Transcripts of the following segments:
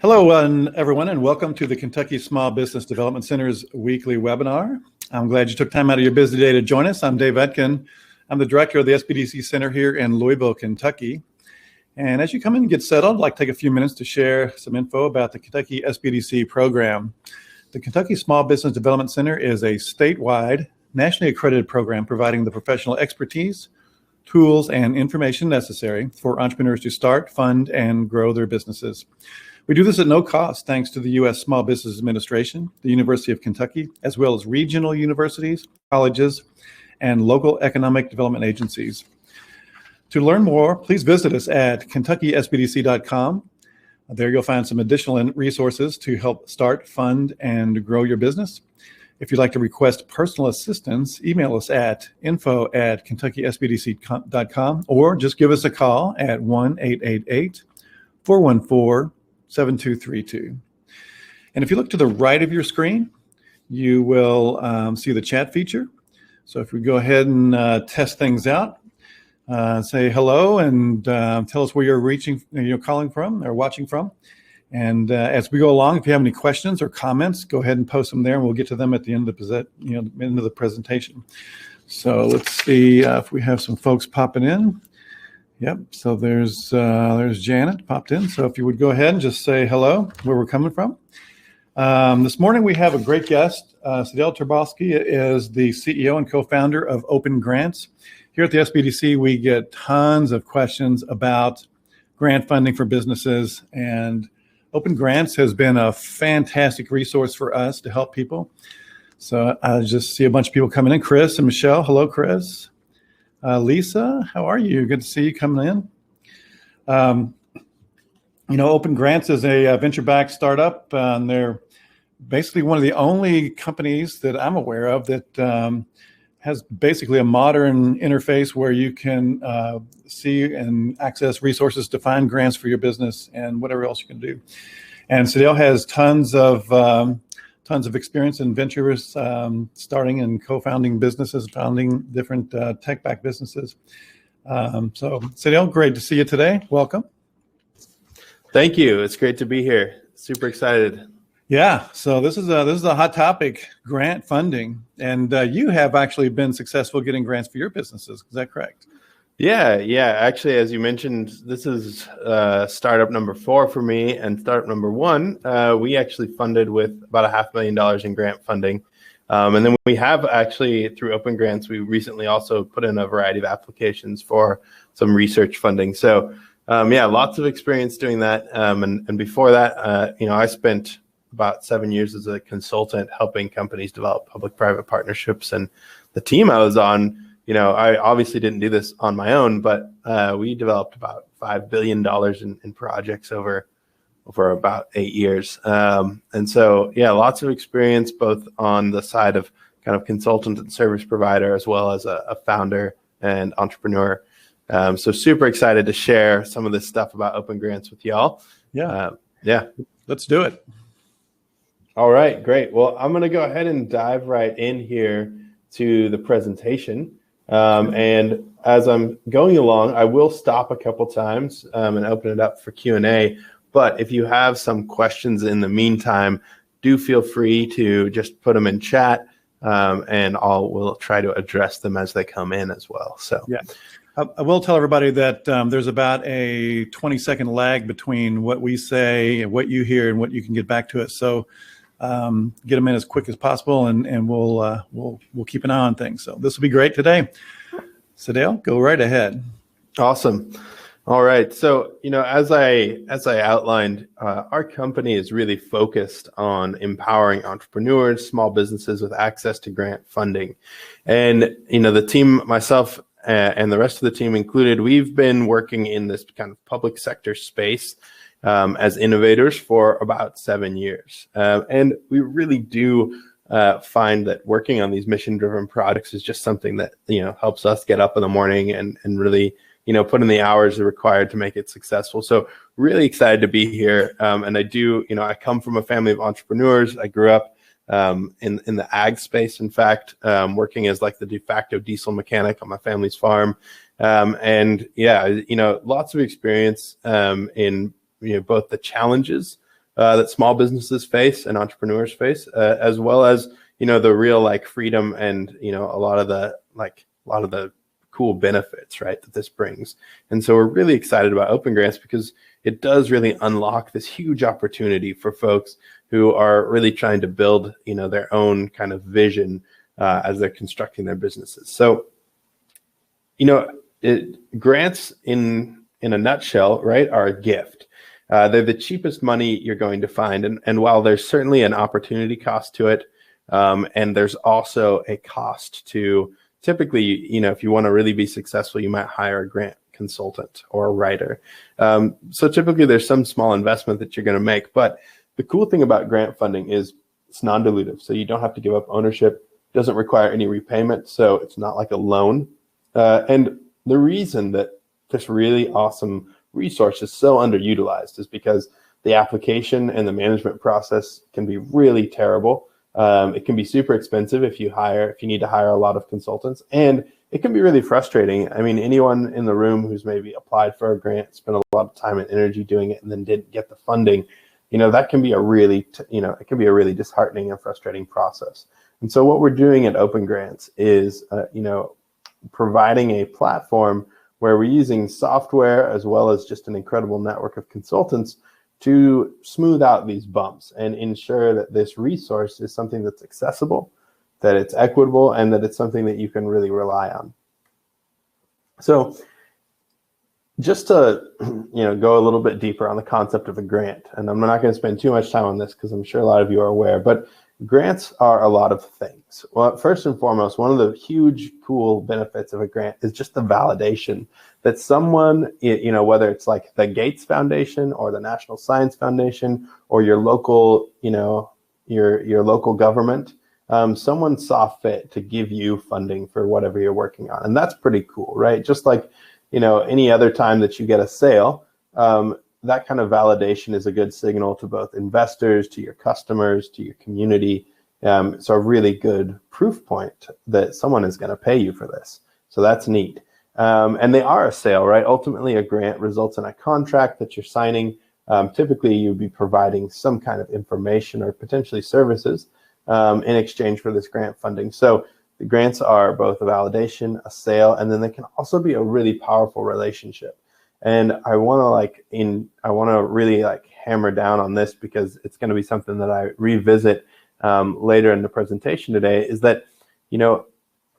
Hello, everyone, and welcome to the Kentucky Small Business Development Center's weekly webinar. I'm glad you took time out of your busy day to join us. I'm Dave Etkin. I'm the director of the SBDC Center here in Louisville, Kentucky. And as you come in and get settled, I'd like to take a few minutes to share some info about the Kentucky SBDC program. The Kentucky Small Business Development Center is a statewide, nationally accredited program providing the professional expertise, tools, and information necessary for entrepreneurs to start, fund, and grow their businesses. We do this at no cost, thanks to the U.S. Small Business Administration, the University of Kentucky, as well as regional universities, colleges, and local economic development agencies. To learn more, please visit us at KentuckySBDC.com. There you'll find some additional resources to help start, fund, and grow your business. If you'd like to request personal assistance, email us at info@KentuckySBDC.com or just give us a call at 1-888-414-7232. And if you look to the right of your screen, you will see the chat feature. So if we go ahead and test things out, say hello and tell us where you're calling from or watching from. And as we go along, if you have any questions or comments, go ahead and post them there, and we'll get to them at the end of the presentation. So let's see if we have some folks popping in. Yep, so there's Janet popped in. So if you would go ahead and just say hello, where we're coming from. This morning we have a great guest. Sedale Turbovsky is the CEO and co-founder of Opengrants. Here at the SBDC, we get tons of questions about grant funding for businesses, and Opengrants has been a fantastic resource for us to help people. So I just see a bunch of people coming in. Chris and Michelle. Hello, Chris. Lisa, how are you? Good to see you coming in. Opengrants is a venture-backed startup. They're basically one of the only companies that I'm aware of that has basically a modern interface where you can see and access resources to find grants for your business and whatever else you can do. And Sedale has tons of experience in ventures, starting and co-founding businesses, founding different tech-backed businesses. So Sedale, great to see you today. Welcome. Thank you. It's great to be here. Super excited. Yeah. So this is a hot topic, grant funding, and you have actually been successful getting grants for your businesses. Is that correct? Yeah. Actually, as you mentioned, this is startup number 4 for me, and startup number 1, we actually funded with about $500,000 in grant funding. And then we have actually, through Opengrants, we recently also put in a variety of applications for some research funding. So lots of experience doing that. And before that, I spent about 7 years as a consultant helping companies develop public-private partnerships. And the team I was on, I obviously didn't do this on my own, but we developed about $5 billion in projects over about 8 years. And so, lots of experience both on the side of kind of consultant and service provider, as well as a founder and entrepreneur. So super excited to share some of this stuff about Opengrants with y'all. Let's do it. All right, great. Well, I'm going to go ahead and dive right in here to the presentation. And as I'm going along, I will stop a couple times and open it up for Q&A. But if you have some questions in the meantime, do feel free to just put them in chat, and we'll try to address them as they come in as well. So I will tell everybody that there's about a 20-second lag between what we say and what you hear and what you can get back to us. So get them in as quick as possible, and we'll keep an eye on things. So this will be great today. Sedale, go right ahead. Awesome. All right. So, as I outlined, our company is really focused on empowering entrepreneurs, small businesses with access to grant funding. And, the team, myself and the rest of the team included, we've been working in this kind of public sector space as innovators for about 7 years. And we really do find that working on these mission-driven products is just something that, helps us get up in the morning and really, put in the hours required to make it successful. So really excited to be here. And I come from a family of entrepreneurs. I grew up in the ag space, in fact, working as like the de facto diesel mechanic on my family's farm. And lots of experience in both the challenges that small businesses face and entrepreneurs face, as well as, the real like freedom and, a lot of the cool benefits, right, that this brings. And so we're really excited about OpenGrants because it does really unlock this huge opportunity for folks who are really trying to build, their own kind of vision as they're constructing their businesses. So, grants in a nutshell, right, are a gift. They're the cheapest money you're going to find. And while there's certainly an opportunity cost to it, and there's also a cost to typically, if you want to really be successful, you might hire a grant consultant or a writer. So typically there's some small investment that you're going to make. But the cool thing about grant funding is it's non-dilutive. So you don't have to give up ownership. It doesn't require any repayment. So it's not like a loan. And the reason that this really awesome resource is so underutilized is because the application and the management process can be really terrible. It can be super expensive if you need to hire a lot of consultants, and it can be really frustrating. I mean, anyone in the room who's maybe applied for a grant, spent a lot of time and energy doing it, and then didn't get the funding, that can be a really, it can be a really disheartening and frustrating process. And so what we're doing at OpenGrants is, providing a platform where we're using software as well as just an incredible network of consultants to smooth out these bumps and ensure that this resource is something that's accessible, that it's equitable, and that it's something that you can really rely on. So just to go a little bit deeper on the concept of a grant, and I'm not going to spend too much time on this because I'm sure a lot of you are aware, but grants are a lot of things. Well, first and foremost, one of the huge cool benefits of a grant is just the validation that someone, whether it's like the Gates Foundation or the National Science Foundation or your local, your local government, someone saw fit to give you funding for whatever you're working on. And that's pretty cool, right? Just like, any other time that you get a sale, that kind of validation is a good signal to both investors, to your customers, to your community. It's a really good proof point that someone is going to pay you for this. So that's neat. And they are a sale, right? Ultimately, a grant results in a contract that you're signing. Typically, you'd be providing some kind of information or potentially services in exchange for this grant funding. So the grants are both a validation, a sale, and then they can also be a really powerful relationship. And I want to really hammer down on this because it's going to be something that I revisit later in the presentation today, is that,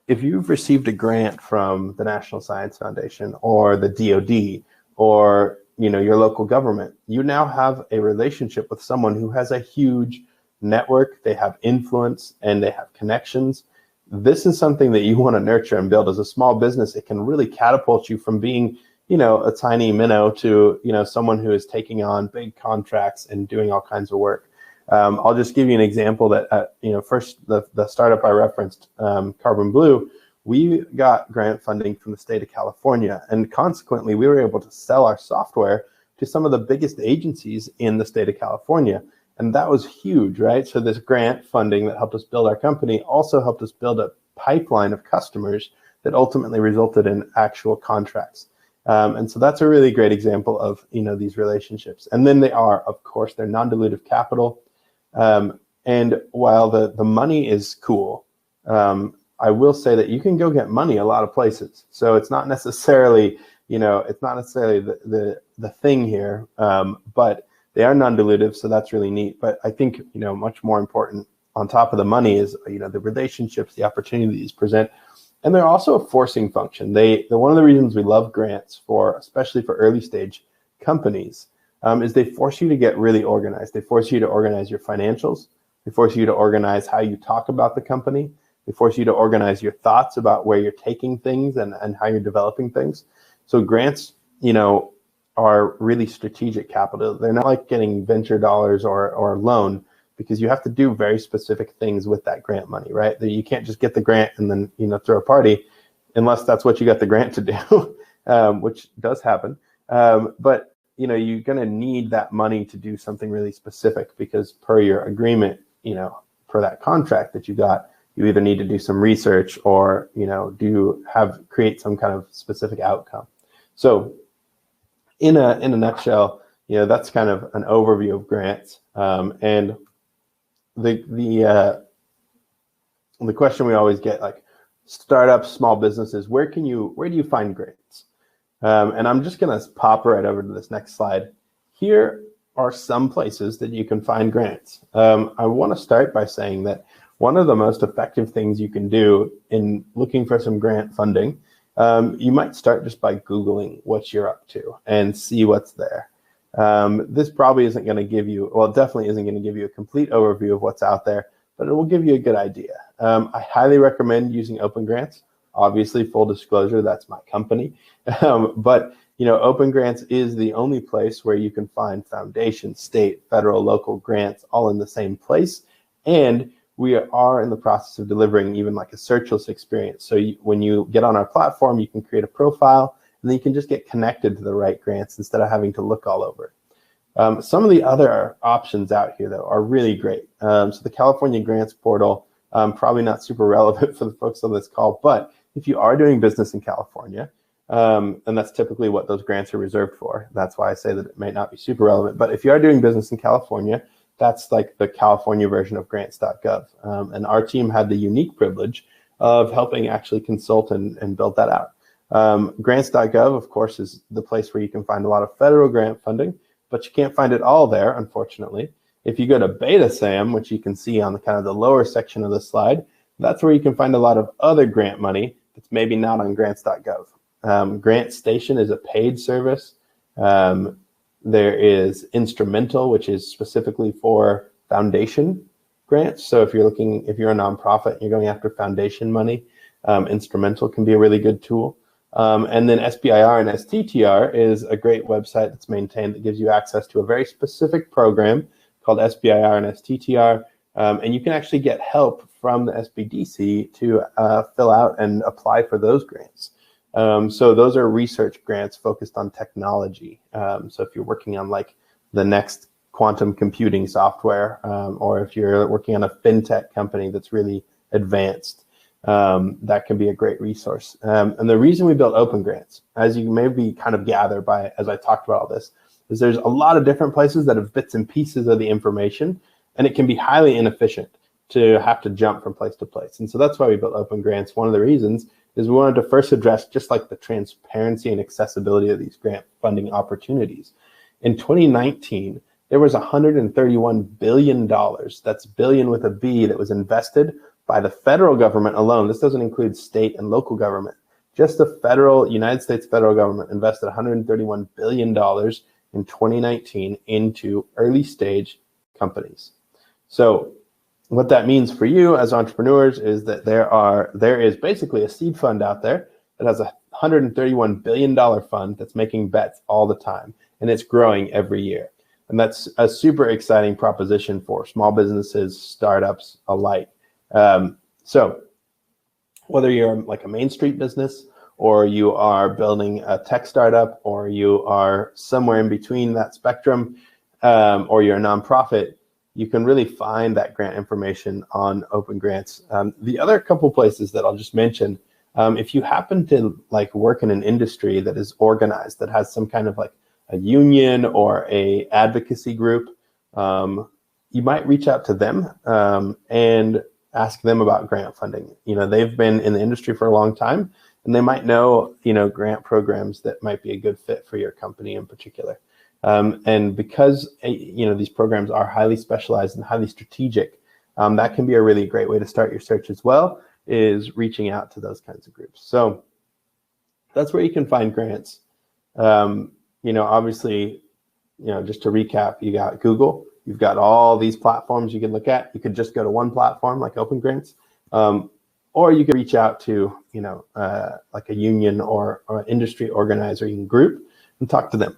if you've received a grant from the National Science Foundation or the DoD or, your local government, you now have a relationship with someone who has a huge network, they have influence, and they have connections. This is something that you want to nurture and build. As a small business, it can really catapult you from being a tiny minnow to, someone who is taking on big contracts and doing all kinds of work. I'll just give you an example that, first, the startup I referenced, Carbon Blue, we got grant funding from the state of California. And consequently, we were able to sell our software to some of the biggest agencies in the state of California. And that was huge, right? So this grant funding that helped us build our company also helped us build a pipeline of customers that ultimately resulted in actual contracts. And so that's a really great example of, these relationships. And then of course, they're non-dilutive capital. And while the money is cool, I will say that you can go get money a lot of places. So it's not necessarily, the thing here, but they are non-dilutive. So that's really neat. But I think, much more important on top of the money is, the relationships, the opportunities present. And they're also a forcing function. They're one of the reasons we love grants especially for early stage companies, is they force you to get really organized. They force you to organize your financials. They force you to organize how you talk about the company. They force you to organize your thoughts about where you're taking things and how you're developing things. So grants, are really strategic capital. They're not like getting venture dollars or a loan, because you have to do very specific things with that grant money, right? That you can't just get the grant and then, throw a party, unless that's what you got the grant to do, which does happen. But, you're going to need that money to do something really specific, because per your agreement, per that contract that you got, you either need to do some research or, create some kind of specific outcome. So in a nutshell, that's kind of an overview of grants. And the question we always get, like startups, small businesses, where do you find grants? And I'm just going to pop right over to this next slide. Here are some places that you can find grants. I want to start by saying that one of the most effective things you can do in looking for some grant funding, you might start just by Googling what you're up to and see what's there. This probably isn't going to give you, well, it definitely isn't going to give you a complete overview of what's out there, but it will give you a good idea. I highly recommend using OpenGrants. Obviously, full disclosure, that's my company. But OpenGrants is the only place where you can find foundation, state, federal, local grants all in the same place. And we are in the process of delivering even like a searchless experience. So when you get on our platform, you can create a profile, and then you can just get connected to the right grants instead of having to look all over. Some of the other options out here, though, are really great. So the California Grants Portal, probably not super relevant for the folks on this call, but if you are doing business in California, and that's typically what those grants are reserved for, that's why I say that it may not be super relevant, but if you are doing business in California, that's like the California version of grants.gov. And our team had the unique privilege of helping actually consult and build that out. Grants.gov, of course, is the place where you can find a lot of federal grant funding, but you can't find it all there, unfortunately. If you go to BetaSam, which you can see on the kind of the lower section of the slide, that's where you can find a lot of other grant money that's maybe not on grants.gov. Grant Station is a paid service. There is Instrumental, which is specifically for foundation grants. So if you're a nonprofit and you're going after foundation money, Instrumental can be a really good tool. And then SBIR and STTR is a great website that's maintained that gives you access to a very specific program called SBIR and STTR. And you can actually get help from the SBDC to fill out and apply for those grants. So those are research grants focused on technology. So if you're working on like the next quantum computing software, or if you're working on a fintech company that's really advanced, that can be a great resource. And the reason we built OpenGrants, as you maybe kind of gather by as I talked about all this, is there's a lot of different places that have bits and pieces of the information, and it can be highly inefficient to have to jump from place to place. And so that's why we built OpenGrants. One of the reasons is we wanted to first address just like the transparency and accessibility of these grant funding opportunities. In 2019, there was $131 billion, that's billion with a B, that was invested by the federal government alone. This doesn't include state and local government. Just the United States federal government invested $131 billion in 2019 into early stage companies. So what that means for you as entrepreneurs is that there is basically a seed fund out there that has a $131 billion fund that's making bets all the time, and it's growing every year. And that's a super exciting proposition for small businesses, startups alike. So whether you're like a Main Street business, or you are building a tech startup, or you are somewhere in between that spectrum, or you're a nonprofit, you can really find that grant information on OpenGrants. The other couple places that I'll just mention, if you happen to like work in an industry that is organized, that has some kind of like a union or a advocacy group, you might reach out to them and ask them about grant funding. They've been in the industry for a long time, and they might know, grant programs that might be a good fit for your company in particular. And because, these programs are highly specialized and highly strategic, that can be a really great way to start your search as well, is reaching out to those kinds of groups. So that's where you can find grants. Obviously, just to recap, you got Google, you've got all these platforms you can look at. You could just go to one platform like OpenGrants, or you can reach out to, like a union or an industry organizing group and talk to them.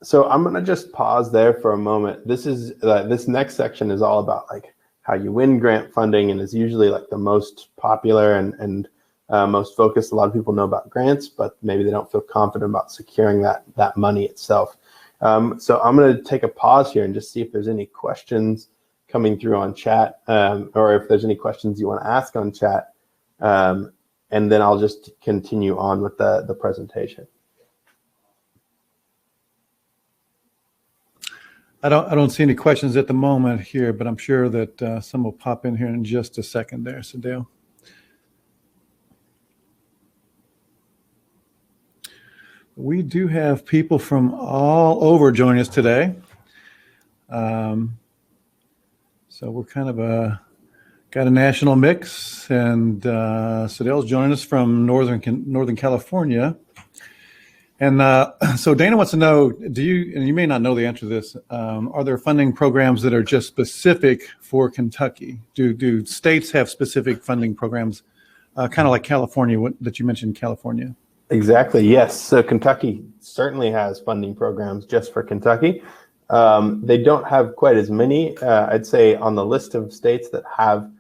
So I'm going to just pause there for a moment. This next section is all about like how you win grant funding, and is usually like the most popular and most focused. A lot of people know about grants, but maybe they don't feel confident about securing that money itself. So I'm going to take a pause here and just see if there's any questions coming through on chat, or if there's any questions you want to ask on chat. And then I'll just continue on with the presentation. I don't see any questions at the moment here, but I'm sure that some will pop in here in just a second there, Sedale. We do have people from all over joining us today. So we're kind of got a national mix, and Sedale's joining us from Northern California. And so Dana wants to know, and you may not know the answer to this, are there funding programs that are just specific for Kentucky? Do states have specific funding programs, kind of like California, that you mentioned, California? Exactly, yes. So Kentucky certainly has funding programs just for Kentucky. They don't have quite as many. I'd say on the list of states that have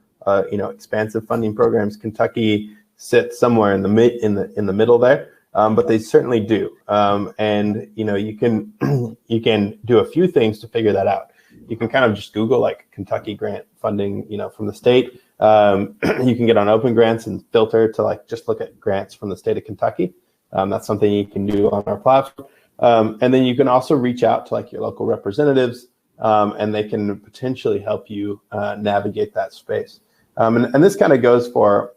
expansive funding programs, Kentucky sits somewhere in the middle there. But they certainly do, and you can do a few things to figure that out. You can kind of just Google like Kentucky grant funding, from the state. You can get on OpenGrants and filter to like just look at grants from the state of Kentucky. That's something you can do on our platform, and then you can also reach out to like your local representatives, and they can potentially help you navigate that space. And this kind of goes for.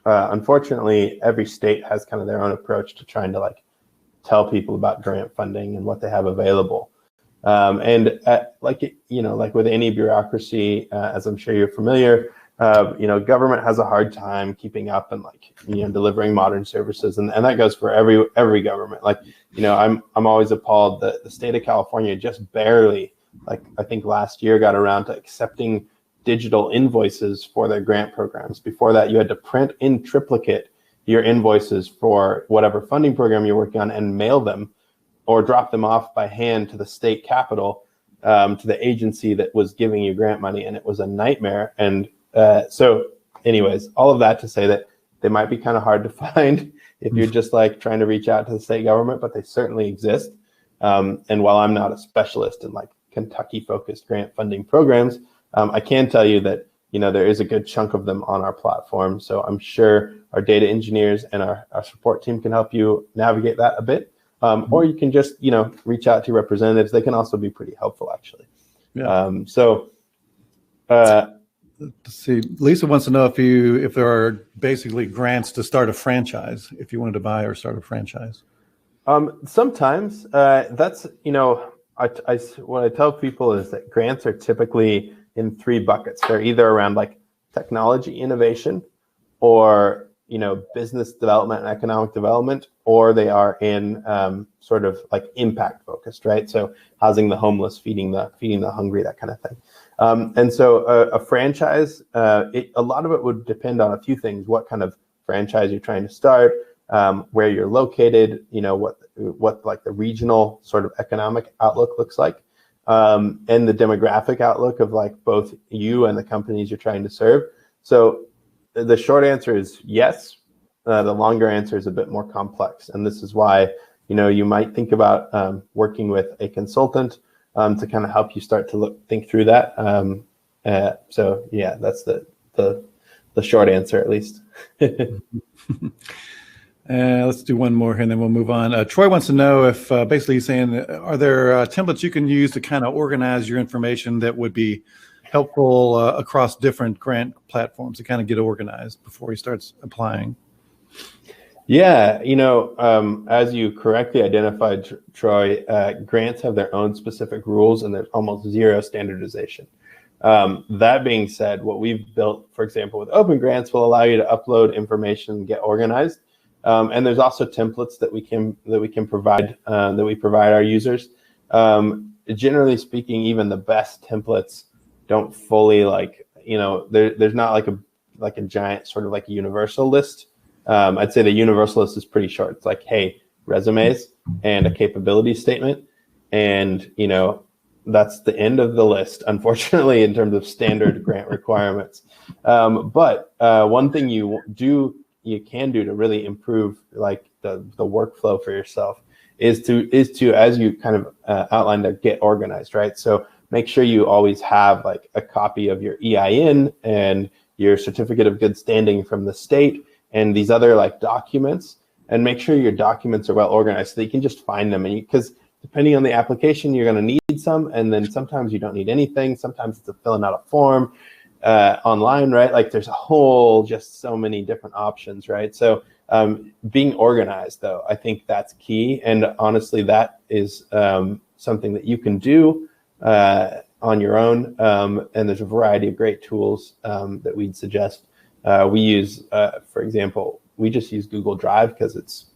Unfortunately, every state has kind of their own approach to trying to like tell people about grant funding and what they have available. Like with any bureaucracy, as I'm sure you're familiar, government has a hard time keeping up and like delivering modern services, and that goes for every government. Like I'm always appalled that the state of California just barely, like I think last year, got around to accepting digital invoices for their grant programs. Before that, you had to print in triplicate your invoices for whatever funding program you're working on and mail them or drop them off by hand to the state capitol, to the agency that was giving you grant money. And it was a nightmare. And so anyways, all of that to say that they might be kind of hard to find if you're just like trying to reach out to the state government, but they certainly exist. And while I'm not a specialist in like Kentucky focused grant funding programs, I can tell you that there is a good chunk of them on our platform. So I'm sure our data engineers and our support team can help you navigate that a bit. Or you can just reach out to your representatives. They can also be pretty helpful, actually. Yeah. Let's see, Lisa wants to know if there are basically grants to start a franchise, if you wanted to buy or start a franchise. Sometimes that's what I tell people is that grants are typically in three buckets. They're either around like technology innovation or business development and economic development, or they are in sort of like impact focused, right? So housing the homeless, feeding the hungry, that kind of thing. And so a franchise, a lot of it would depend on a few things: what kind of franchise you're trying to start, where you're located, what like the regional sort of economic outlook looks like. And the demographic outlook of like both you and the companies you're trying to serve. So the short answer is yes. The longer answer is a bit more complex. And this is why, you might think about working with a consultant to kind of help you start to think through that. So yeah, that's the short answer, at least. Let's do one more here and then we'll move on. Troy wants to know if basically he's saying, are there templates you can use to kind of organize your information that would be helpful across different grant platforms to kind of get organized before he starts applying? Yeah, as you correctly identified, Troy, grants have their own specific rules and there's almost zero standardization. That being said, what we've built, for example, with OpenGrants will allow you to upload information and get organized. And there's also templates that we can provide that we provide our users. Generally speaking, even the best templates don't fully there's not like a giant sort of like universal list. I'd say the universal list is pretty short. It's like, hey, resumes and a capability statement, and that's the end of the list, unfortunately, in terms of standard grant requirements. But one thing you can do to really improve like the workflow for yourself is to as you kind of outlined, to get organized, right? So make sure you always have like a copy of your EIN and your certificate of good standing from the state and these other like documents, and make sure your documents are well organized so that you can just find them. And because depending on the application, you're going to need some, and then sometimes you don't need anything. Sometimes it's filling out a form online, right? Like there's a whole, just so many different options, right? So being organized, though, I think that's key. And honestly, that is something that you can do on your own. And there's a variety of great tools that we'd suggest. We use, for example, we just use Google Drive because it's,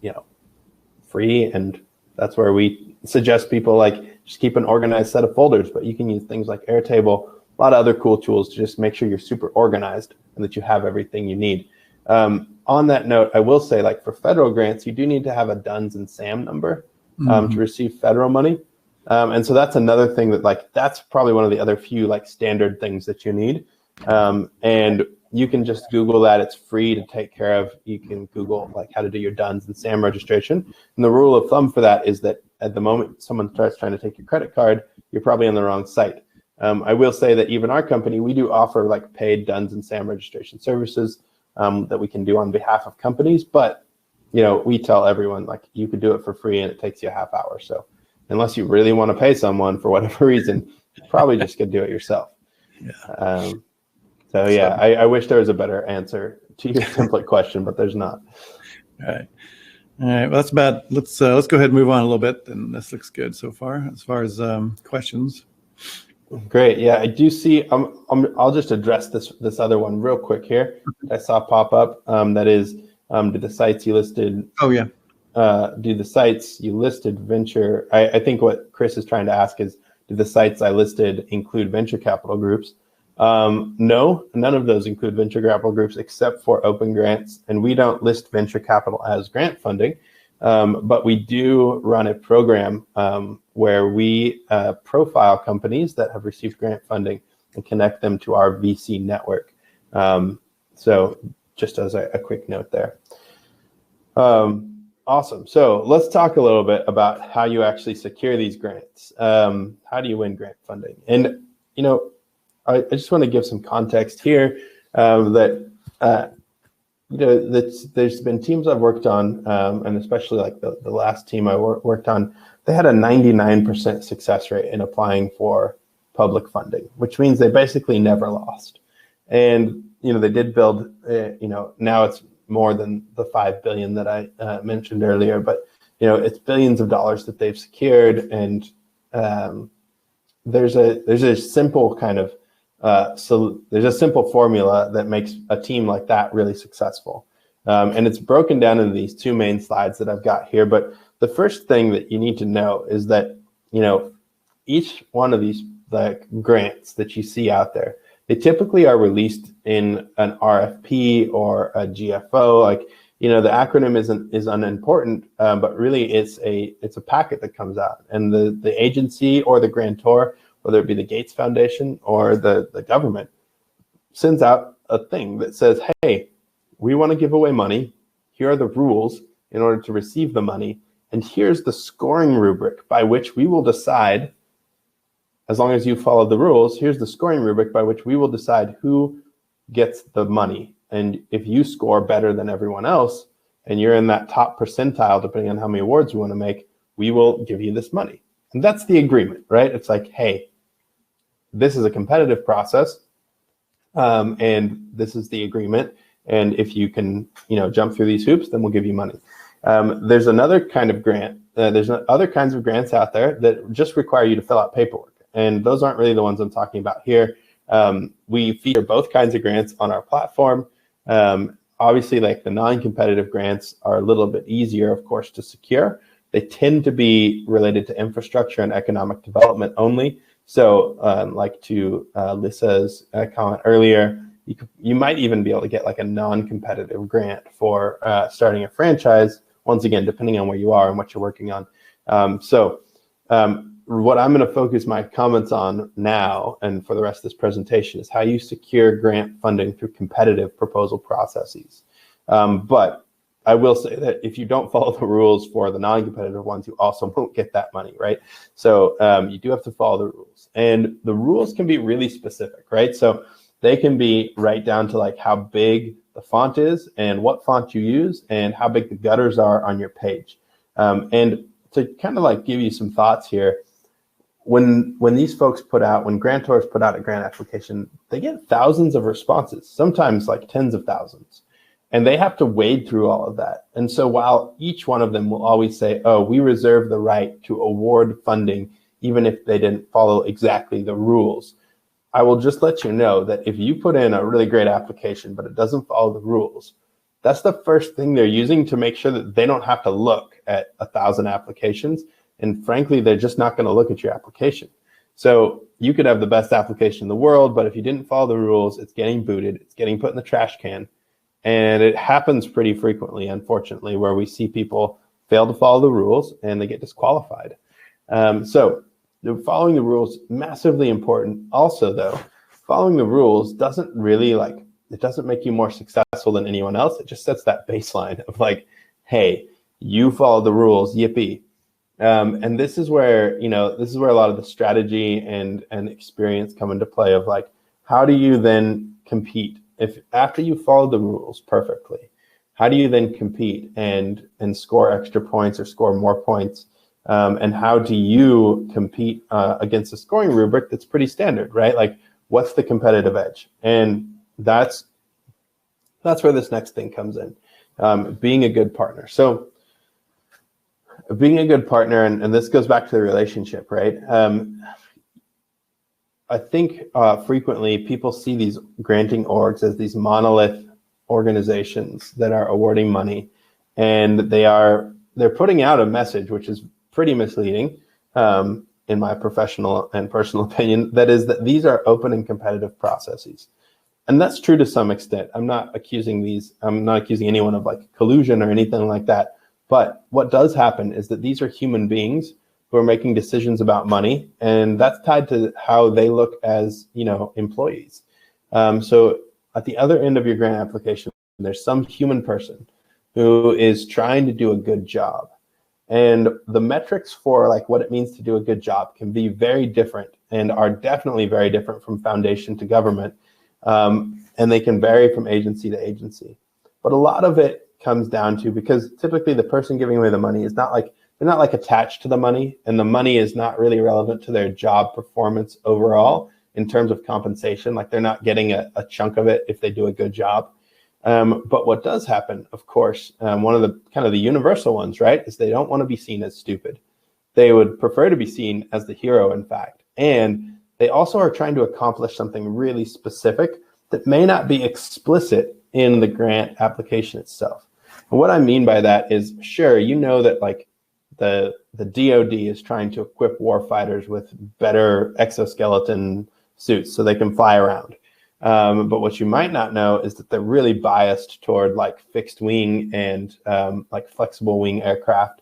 free, and that's where we suggest people like just keep an organized set of folders. But you can use things like Airtable, a lot of other cool tools to just make sure you're super organized and that you have everything you need. On that note, I will say, like for federal grants, you do need to have a DUNS and SAM number to receive federal money. And so that's another thing that that's probably one of the other few standard things that you need. And you can just Google that. It's free to take care of. You can Google how to do your DUNS and SAM registration. And the rule of thumb for that is that at the moment someone starts trying to take your credit card, you're probably on the wrong site. I will say that even our company, we do offer paid DUNS and SAM registration services that we can do on behalf of companies. But we tell everyone you could do it for free and it takes you a half hour. So unless you really want to pay someone for whatever reason, you probably just could do it yourself. Yeah. So yeah, I wish there was a better answer to your template question, but there's not. All right. Well, that's about. Let's go ahead and move on a little bit. And this looks good so far, as far as questions. Great. Yeah, I do see. I'll just address this other one real quick here. I saw pop up. That is, do the sites you listed? Oh yeah. Do the sites you listed venture? I think what Chris is trying to ask is, do the sites I listed include venture capital groups? No, none of those include venture capital groups except for Opengrants, and we don't list venture capital as grant funding, but we do run a program where we profile companies that have received grant funding and connect them to our VC network. So just as a quick note there. Awesome. So let's talk a little bit about how you actually secure these grants. How do you win grant funding? And, I just want to give some context here that there's been teams I've worked on, and especially the last team I worked on, they had a 99% success rate in applying for public funding, which means they basically never lost. And they did build, now it's more than the 5 billion that I mentioned earlier, but it's billions of dollars that they've secured, and there's a simple kind of so there's a simple formula that makes a team like that really successful. And it's broken down into these two main slides that I've got here. But the first thing that you need to know is that, each one of these grants that you see out there, they typically are released in an RFP or a GFO. The acronym is unimportant, but really it's a packet that comes out, and the agency or the grantor, whether it be the Gates Foundation or the government, sends out a thing that says, hey, we want to give away money. Here are the rules in order to receive the money. And here's the scoring rubric by which we will decide, as long as you follow the rules, here's the scoring rubric by which we will decide who gets the money. And if you score better than everyone else, and you're in that top percentile, depending on how many awards you want to make, we will give you this money. And that's the agreement, right? It's like, hey, this is a competitive process, and this is the agreement. And if you can, jump through these hoops, then we'll give you money. There's another kind of grant. There's other kinds of grants out there that just require you to fill out paperwork. And those aren't really the ones I'm talking about here. We feature both kinds of grants on our platform. Obviously, the non-competitive grants are a little bit easier, of course, to secure. They tend to be related to infrastructure and economic development only. So to Lissa's comment earlier, you might even be able to get a non-competitive grant for starting a franchise, once again, depending on where you are and what you're working on. What I'm going to focus my comments on now and for the rest of this presentation is how you secure grant funding through competitive proposal processes. But I will say that if you don't follow the rules for the non-competitive ones, you also won't get that money, right? So you do have to follow the rules. And the rules can be really specific, right? So they can be right down to how big the font is and what font you use and how big the gutters are on your page. And to kind of like give you some thoughts here, when these folks when grantors put out a grant application, they get thousands of responses, sometimes like tens of thousands. And they have to wade through all of that. And so while each one of them will always say, oh, we reserve the right to award funding, even if they didn't follow exactly the rules, I will just let you know that if you put in a really great application, but it doesn't follow the rules, that's the first thing they're using to make sure that they don't have to look at 1,000 applications. And frankly, they're just not going to look at your application. So you could have the best application in the world, but if you didn't follow the rules, it's getting booted, it's getting put in the trash can. And it happens pretty frequently, unfortunately, where we see people fail to follow the rules and they get disqualified. So following the rules, massively important. Also, though, following the rules doesn't really it doesn't make you more successful than anyone else. It just sets that baseline of like, hey, you follow the rules, yippee. And this is where, a lot of the strategy and experience come into play of like, how do you then compete? If after you follow the rules perfectly, how do you then compete and score extra points or score more points? And how do you compete against a scoring rubric that's pretty standard, right? Like, what's the competitive edge? And that's where this next thing comes in, being a good partner. So being a good partner, and this goes back to the relationship, right? I think frequently people see these granting orgs as these monolith organizations that are awarding money, and they're putting out a message which is pretty misleading, in my professional and personal opinion. That is that these are open and competitive processes, and that's true to some extent. I'm not accusing anyone of like collusion or anything like that. But what does happen is that these are human beings who are making decisions about money, and that's tied to how they look as, employees. So at the other end of your grant application, there's some human person who is trying to do a good job. And the metrics for like what it means to do a good job can be very different, and are definitely very different from foundation to government. And they can vary from agency to agency. But a lot of it comes down to, because typically the person giving away the money is they're not like attached to the money, and the money is not really relevant to their job performance overall in terms of compensation. Like, they're not getting a chunk of it if they do a good job. But what does happen, of course, one of the kind of the universal ones, right, is they don't want to be seen as stupid. They would prefer to be seen as the hero, in fact. And they also are trying to accomplish something really specific that may not be explicit in the grant application itself. And what I mean by that is, sure, that like the DoD is trying to equip warfighters with better exoskeleton suits so they can fly around. But what you might not know is that they're really biased toward like fixed wing and like flexible wing aircraft,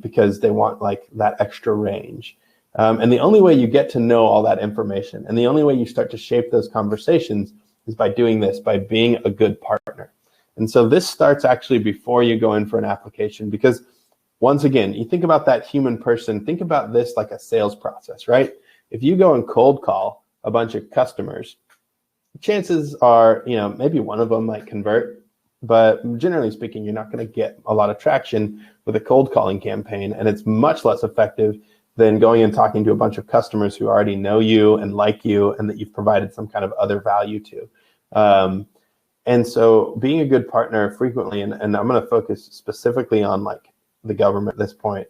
because they want like that extra range. And the only way you get to know all that information, and the only way you start to shape those conversations, is by doing this, by being a good partner. And so this starts actually before you go in for an application, because once again, you think about that human person, think about this like a sales process, right? If you go and cold call a bunch of customers, chances are, maybe one of them might convert, but generally speaking, you're not going to get a lot of traction with a cold calling campaign, and it's much less effective than going and talking to a bunch of customers who already know you and like you, and that you've provided some kind of other value to. And so being a good partner frequently, and I'm going to focus specifically on like the government at this point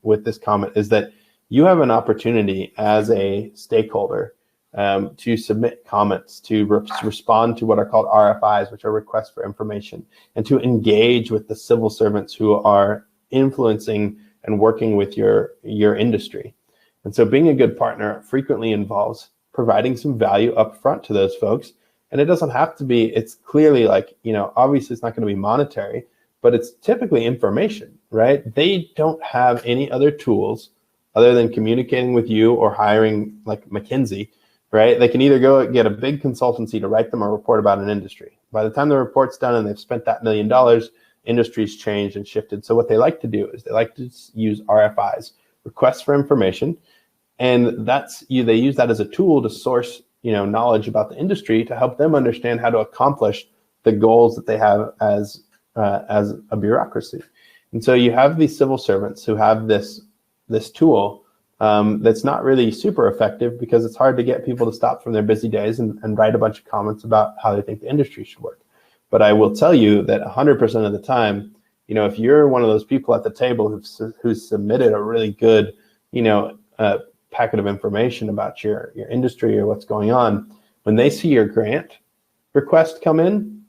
with this comment, is that you have an opportunity as a stakeholder to submit comments, to respond to what are called RFIs, which are requests for information, and to engage with the civil servants who are influencing and working with your industry. And so being a good partner frequently involves providing some value up front to those folks. And it doesn't have to be, it's clearly like, obviously it's not going to be monetary, but it's typically information, right? They don't have any other tools other than communicating with you or hiring like McKinsey, right? They can either go get a big consultancy to write them a report about an industry. By the time the report's done and they've spent that $1 million, industry's changed and shifted. So what they like to do is they like to use RFIs, requests for information, and they use that as a tool to source knowledge about the industry to help them understand how to accomplish the goals that they have as a bureaucracy. And so you have these civil servants who have this tool that's not really super effective because it's hard to get people to stop from their busy days and write a bunch of comments about how they think the industry should work. But I will tell you that 100% of the time, if you're one of those people at the table who's submitted a really good, packet of information about your industry or what's going on, when they see your grant request come in,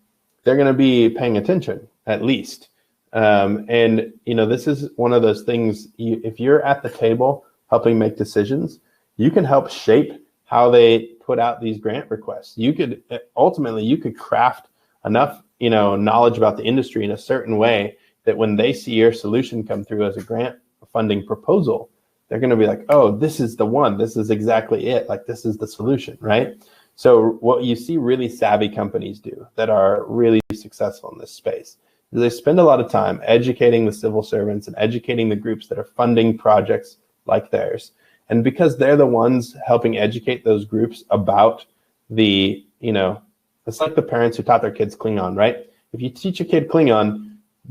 they're going to be paying attention at least. And this is one of those things. If you're at the table helping make decisions, you can help shape how they put out these grant requests. You could craft enough knowledge about the industry in a certain way that when they see your solution come through as a grant funding proposal, they're going to be like, oh, this is the one. This is exactly it. Like, this is the solution, right? So what you see really savvy companies do that are really successful in this space is they spend a lot of time educating the civil servants and educating the groups that are funding projects like theirs. And because they're the ones helping educate those groups about the, it's like the parents who taught their kids Klingon, right? If you teach a kid Klingon,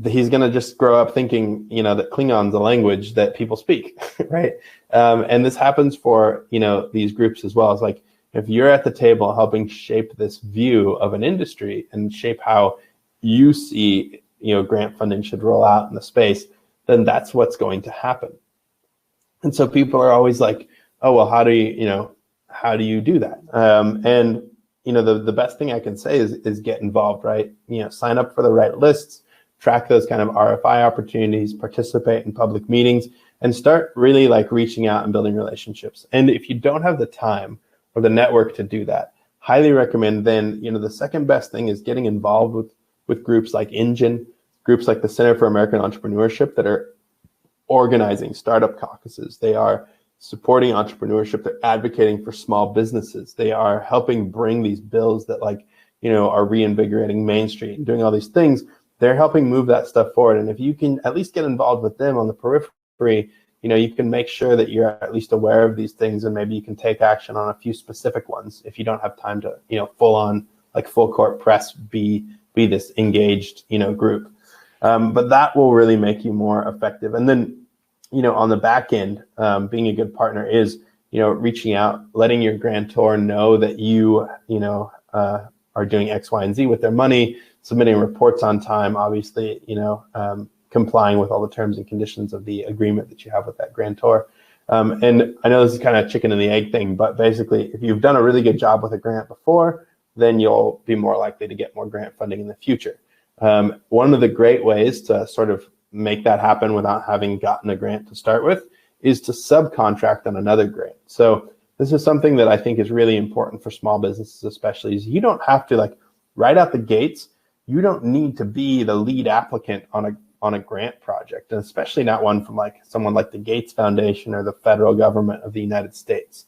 he's going to just grow up thinking, that Klingon's a language that people speak, right? And this happens for, these groups as well. It's like, if you're at the table helping shape this view of an industry and shape how you see, grant funding should roll out in the space, then that's what's going to happen. And so people are always like, oh, well, how do you do that? And the best thing I can say is get involved, right? Sign up for the right lists, track those kind of RFI opportunities, participate in public meetings, and start really like reaching out and building relationships. And if you don't have the time or the network to do that, highly recommend then, the second best thing is getting involved with groups like Engine, groups like the Center for American Entrepreneurship that are organizing startup caucuses. They are supporting entrepreneurship. They're advocating for small businesses. They are helping bring these bills that are reinvigorating Main Street and doing all these things. They're helping move that stuff forward. And if you can at least get involved with them on the periphery, you can make sure that you're at least aware of these things, and maybe you can take action on a few specific ones if you don't have time to, full on, like full court press, be this engaged, group. But that will really make you more effective. And then, on the back end, being a good partner is, reaching out, letting your grantor know that you, are doing X, Y, and Z with their money, submitting reports on time, obviously, complying with all the terms and conditions of the agreement that you have with that grantor. And I know this is kind of chicken and the egg thing, but basically, if you've done a really good job with a grant before, then you'll be more likely to get more grant funding in the future. One of the great ways to sort of make that happen without having gotten a grant to start with is to subcontract on another grant. So this is something that I think is really important for small businesses, especially, is you don't have to, right out the gates, you don't need to be the lead applicant on a grant project, and especially not one from someone like the Gates Foundation or the federal government of the United States,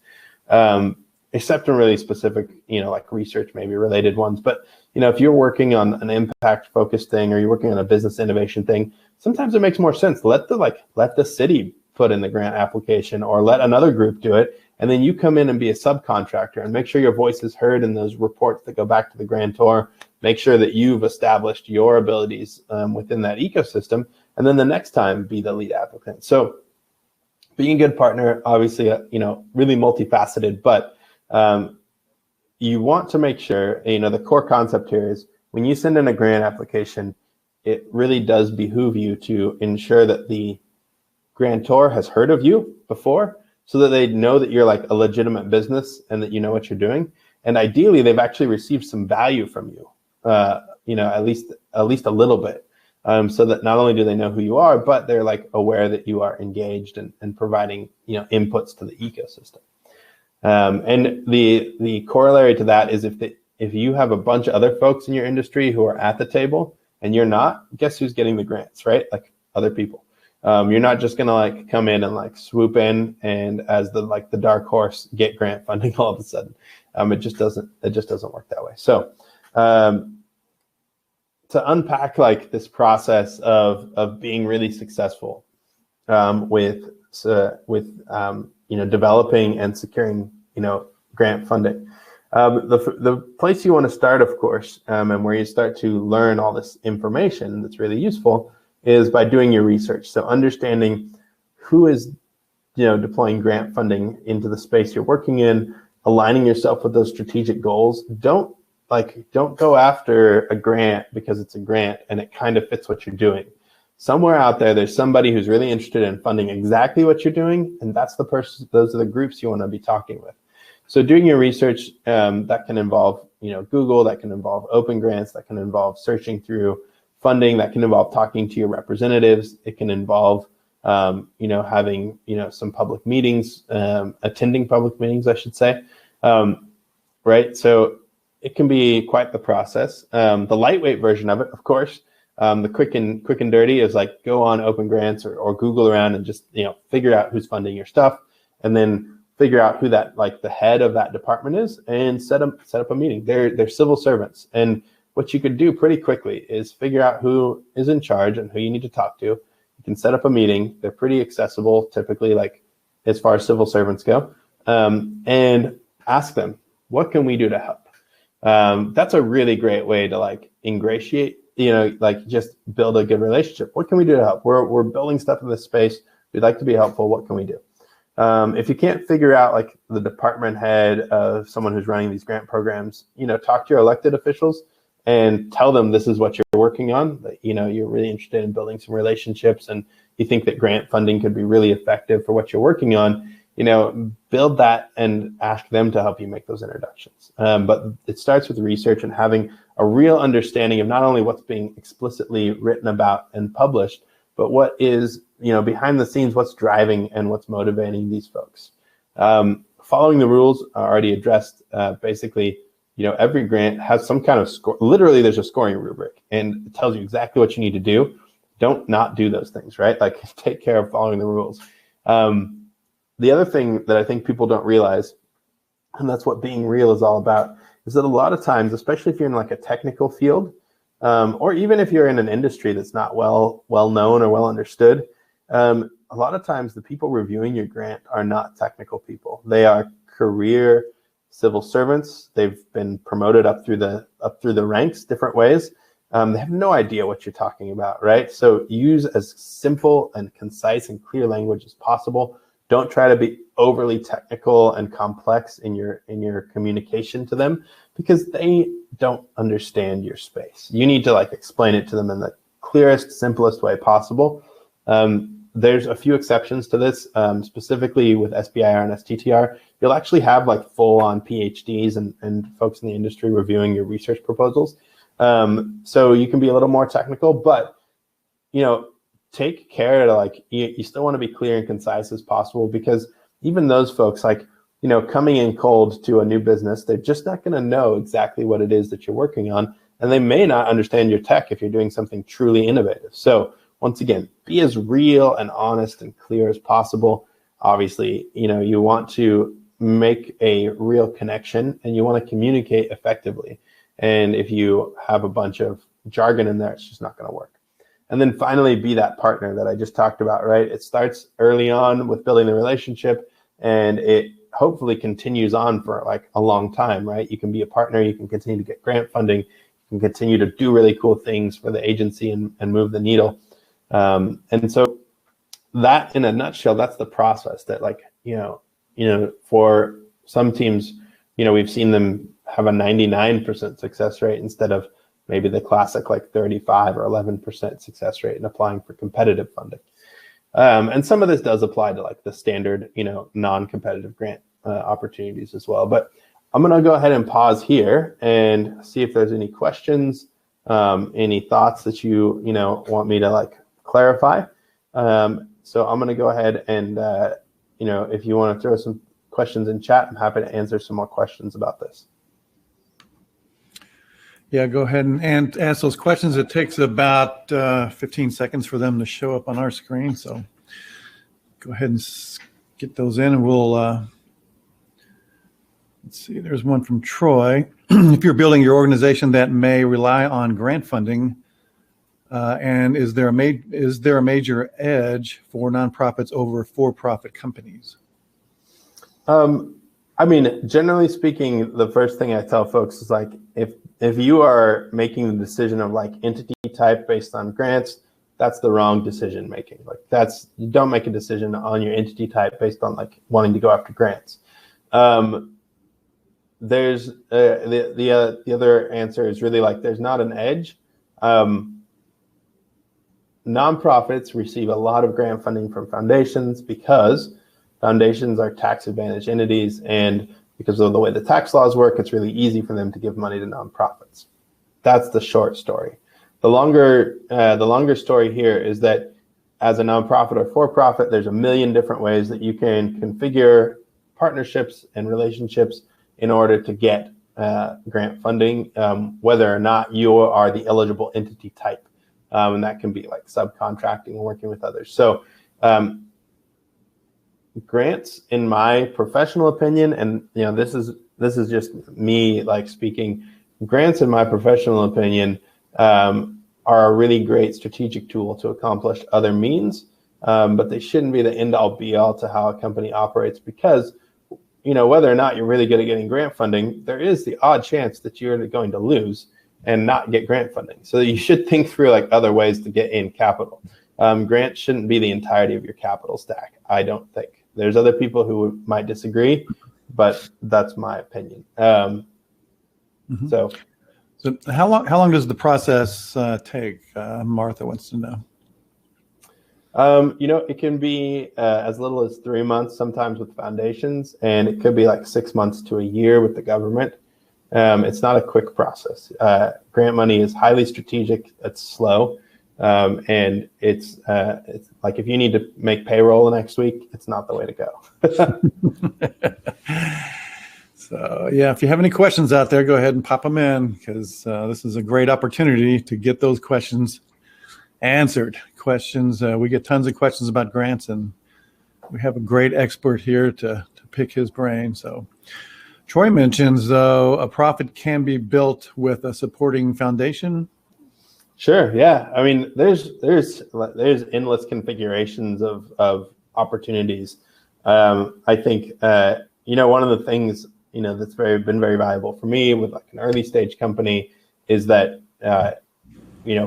except in really specific, like research, maybe related ones. But, if you're working on an impact focused thing, or you're working on a business innovation thing, sometimes it makes more sense. Let the city put in the grant application, or let another group do it. And then you come in and be a subcontractor and make sure your voice is heard in those reports that go back to the grantor. Make sure that you've established your abilities within that ecosystem. And then the next time, be the lead applicant. So being a good partner, obviously, really multifaceted, but you want to make sure, the core concept here is when you send in a grant application, it really does behoove you to ensure that the grantor has heard of you before, so that they know that you're a legitimate business and that you know what you're doing. And ideally, they've actually received some value from you, at least a little bit, so that not only do they know who you are, but they're aware that you are engaged and providing inputs to the ecosystem. And the corollary to that is if you have a bunch of other folks in your industry who are at the table and you're not, guess who's getting the grants, right? Other people. You're not just gonna come in and swoop in and as the dark horse get grant funding all of a sudden. It just doesn't work that way. So to unpack this process of being really successful with developing and securing grant funding. The place you want to start, of course, and where you start to learn all this information that's really useful, is by doing your research. So understanding who is deploying grant funding into the space you're working in, aligning yourself with those strategic goals. Don't go after a grant because it's a grant and it kind of fits what you're doing. Somewhere out there's somebody who's really interested in funding exactly what you're doing, and that's the person. Those are the groups you want to be talking with. So doing your research, that can involve Google, that can involve OpenGrants, that can involve searching through funding, that can involve talking to your representatives. It can involve having some public meetings, attending public meetings, I should say, right? So it can be quite the process. The lightweight version of it, of course, the quick and dirty is like go on OpenGrants or Google around and just figure out who's funding your stuff, and then figure out who that the head of that department is, and set up a meeting. They're civil servants, and what you could do pretty quickly is figure out who is in charge and who you need to talk to. You can set up a meeting. They're pretty accessible, typically, as far as civil servants go, and ask them, what can we do to help? That's a really great way to ingratiate, just build a good relationship. What can we do to help? We're building stuff in this space. We'd like to be helpful. What can we do? If you can't figure out the department head of someone who's running these grant programs, talk to your elected officials and tell them this is what you're working on, that you're really interested in building some relationships and you think that grant funding could be really effective for what you're working on. Build that and ask them to help you make those introductions. But it starts with research and having a real understanding of not only what's being explicitly written about and published, but what is behind the scenes, what's driving and what's motivating these folks. Following the rules are already addressed. Basically, every grant has some kind of score. Literally, there's a scoring rubric, and it tells you exactly what you need to do. Don't not do those things, right? Take care of following the rules. The other thing that I think people don't realize, and that's what being real is all about, is that a lot of times, especially if you're in a technical field, or even if you're in an industry that's not well known or well understood, a lot of times the people reviewing your grant are not technical people. They are career civil servants. They've been promoted up through the ranks different ways. They have no idea what you're talking about, right? So use as simple and concise and clear language as possible. Don't try to be overly technical and complex in your communication to them, because they don't understand your space. You need to explain it to them in the clearest, simplest way possible. There's a few exceptions to this, specifically with SBIR and STTR. You'll actually have full-on PhDs and folks in the industry reviewing your research proposals. So you can be a little more technical, but take care to you still want to be clear and concise as possible, because even those folks coming in cold to a new business, they're just not going to know exactly what it is that you're working on, and they may not understand your tech if you're doing something truly innovative. So once again, be as real and honest and clear as possible. Obviously, you want to make a real connection and you want to communicate effectively. And if you have a bunch of jargon in there, it's just not going to work. And then finally, be that partner that I just talked about, right? It starts early on with building the relationship, and it hopefully continues on for a long time, right? You can be a partner, you can continue to get grant funding, you can continue to do really cool things for the agency and move the needle. And so that, in a nutshell, that's the process that for some teams, we've seen them have a 99% success rate instead of maybe the classic 35 or 11% success rate in applying for competitive funding. And some of this does apply to the standard, non-competitive grant opportunities as well. But I'm going to go ahead and pause here and see if there's any questions, any thoughts that you want me to clarify. So I'm going to go ahead and if you want to throw some questions in chat, I'm happy to answer some more questions about this. Yeah, go ahead and ask those questions. It takes about 15 seconds for them to show up on our screen. So go ahead and get those in, and we'll, let's see, there's one from Troy. If you're building your organization that may rely on grant funding, and is there a major edge for nonprofits over for-profit companies? I mean, generally speaking, the first thing I tell folks is if you are making the decision of entity type based on grants, that's the wrong decision making. Like you don't make a decision on your entity type based on like wanting to go after grants. There's the other answer is really like there's not an edge. Nonprofits receive a lot of grant funding from foundations because foundations are tax advantaged entities, and because of the way the tax laws work, it's really easy for them to give money to nonprofits. That's the short story. The longer story here is that as a nonprofit or for-profit, there's a million different ways that you can configure partnerships and relationships in order to get grant funding, whether or not you are the eligible entity type. And that can be like subcontracting and working with others. So grants, in my professional opinion, and this is just me like speaking, grants in my professional opinion are a really great strategic tool to accomplish other means, but they shouldn't be the end all be all to how a company operates, because whether or not you're really good at getting grant funding, there is the odd chance that you're going to lose and not get grant funding. So you should think through like other ways to get in capital. Grants shouldn't be the entirety of your capital stack, I don't think. There's other people who might disagree, but that's my opinion. So how long does the process take? Martha wants to know. It can be as little as 3 months sometimes with foundations, and it could be like 6 months to a year with the government. It's not a quick process. Grant money is highly strategic. It's slow, and it's like if you need to make payroll next week, it's not the way to go. So yeah, if you have any questions out there, go ahead and pop them in, because this is a great opportunity to get those questions answered. We get tons of questions about grants, and we have a great expert here to pick his brain. So Troy mentions, though, a profit can be built with a supporting foundation. Sure. Yeah. I mean, there's endless configurations of opportunities. I think one of the things that's been very valuable for me with like an early stage company is that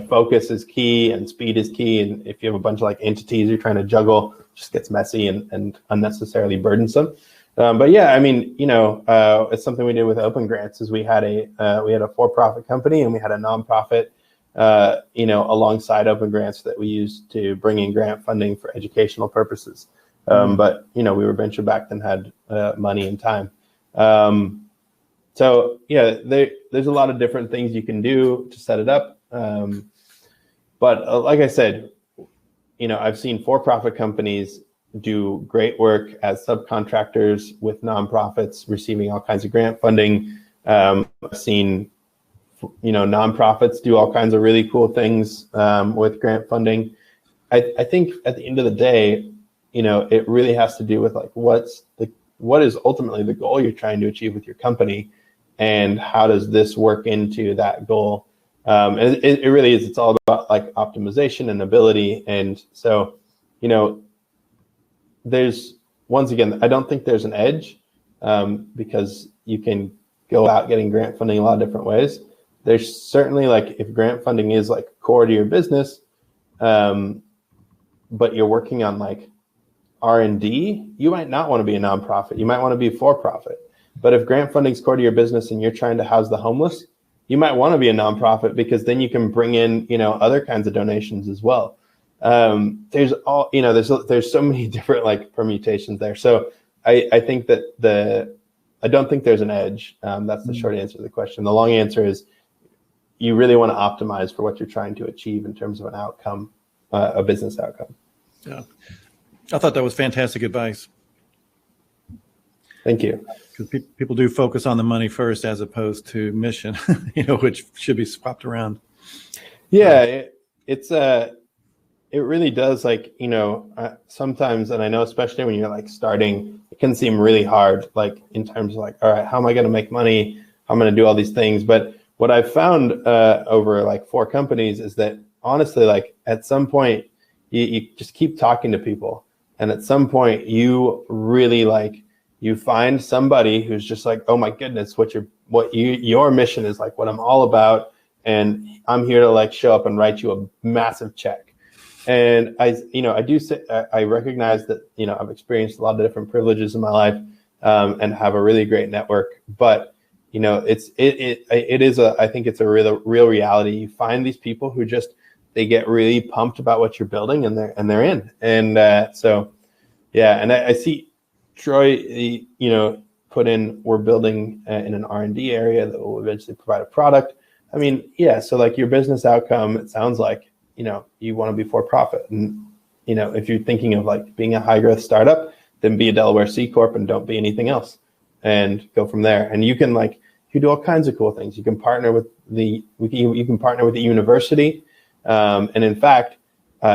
focus is key and speed is key. And if you have a bunch of like entities you're trying to juggle, it just gets messy and unnecessarily burdensome. But yeah, I mean, it's something we did with Opengrants is we had a for-profit company and we had a nonprofit, alongside Opengrants that we used to bring in grant funding for educational purposes. But we were venture backed and had money and time. So yeah, there's a lot of different things you can do to set it up. But like I said, I've seen for-profit companies do great work as subcontractors with nonprofits receiving all kinds of grant funding. I've seen, nonprofits do all kinds of really cool things with grant funding. I think at the end of the day, it really has to do with like what is ultimately the goal you're trying to achieve with your company, and how does this work into that goal? And it really is. It's all about like optimization and ability. And so, once again, I don't think there's an edge because you can go about getting grant funding a lot of different ways. There's certainly like if grant funding is like core to your business, but you're working on like R&D, you might not want to be a nonprofit. You might want to be for profit. But if grant funding is core to your business and you're trying to house the homeless, you might want to be a nonprofit, because then you can bring in, other kinds of donations as well. There's so many different like permutations there. So I think that I don't think there's an edge. That's the short answer to the question. The long answer is you really want to optimize for what you're trying to achieve in terms of an outcome, a business outcome. Yeah. I thought that was fantastic advice. Thank you. Because people do focus on the money first as opposed to mission, which should be swapped around. Yeah, it really does. Like, sometimes, and I know especially when you're like starting, it can seem really hard, like in terms of like, all right, how am I going to make money? How am I going to do all these things? But what I've found over like 4 companies is that honestly, like at some point, you just keep talking to people. And at some point you really like, you find somebody who's just like, oh my goodness, your mission is like what I'm all about. And I'm here to like show up and write you a massive check. And I recognize that, I've experienced a lot of different privileges in my life, and have a really great network. But, I think it's a real reality. You find these people who they get really pumped about what you're building, and they're in. And and I see Troy, put in, we're building in an R&D area that will eventually provide a product. I mean, so like your business outcome, it sounds like, you want to be for profit. And, if you're thinking of like being a high growth startup, then be a Delaware C Corp and don't be anything else, and go from there. And you can do all kinds of cool things. You can partner with the university. And in fact,